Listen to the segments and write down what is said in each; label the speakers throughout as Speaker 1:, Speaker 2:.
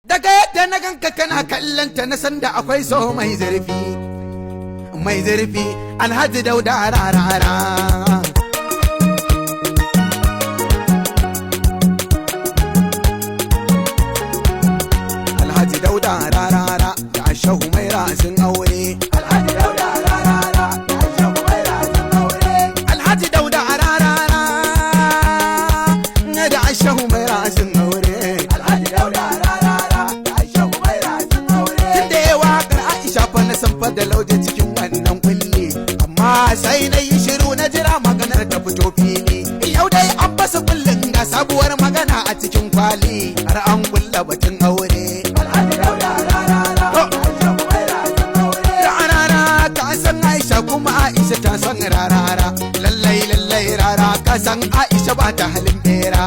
Speaker 1: Daga yadda na ganka kana kallanta na san da akwai so mai zurfi. Alhaji Dauda rarara. Alhaji Dauda rarara da Ashahu Maira sun aure. Alhaji Dauda rarara da Ashahu Maira sun aure. Alhaji Dauda rarara da Ashahu Maira sun aure. Alhaji Dauda rarara da Ashahu Maira sun aure. Tunda ya waƙar Aisha fa na san fa da lauje cikin wannan kulli, amma sai na yi shiru na jira maganar ta fito fili. Yau dai an fasa kullun ga sabuwar magana a cikin kwali, har an kulla batun aure. Alhaji Dauda rarara da Ashahu Maira sun aure. Rarara ka san Aisha kuma Aisha ta san rarara. Lallai rara ka san Aisha ba ta halin bera.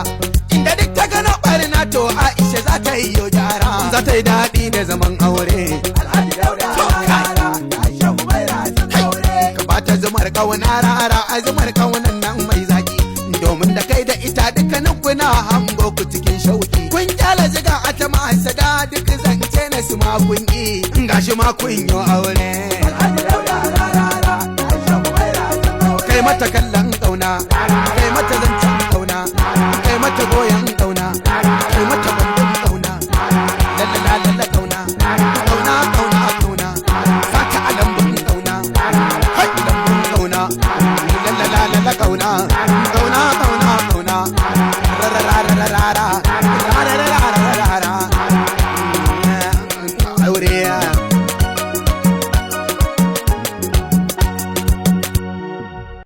Speaker 1: Inda duk ta gano barna to Aisha za ta yi yo gyara, za ta yi daɗi da zaman aure. Alhaji Dauda rarara da Ashahu Maira sun aure. Ka ba ta zumar kauna rara a zumar kaunan nan mai zaki, domin da kai da ita dukkanin kuna hango ku cikin shauki. Kun kyala ziga a ta masada duk zance na su ma kun yi, gashi ma kun yi aure. Alhaji Dauda rarara da Ashahu Maira sun aure. Kai mata kallon kauna, kai mata zancen kauna, kai mata goyon kauna, kai mata bandun kauna. Lalla kauna, kauna, saka a lambun kauna, hai lambun kauna. Lalla kauna, kauna, rarara.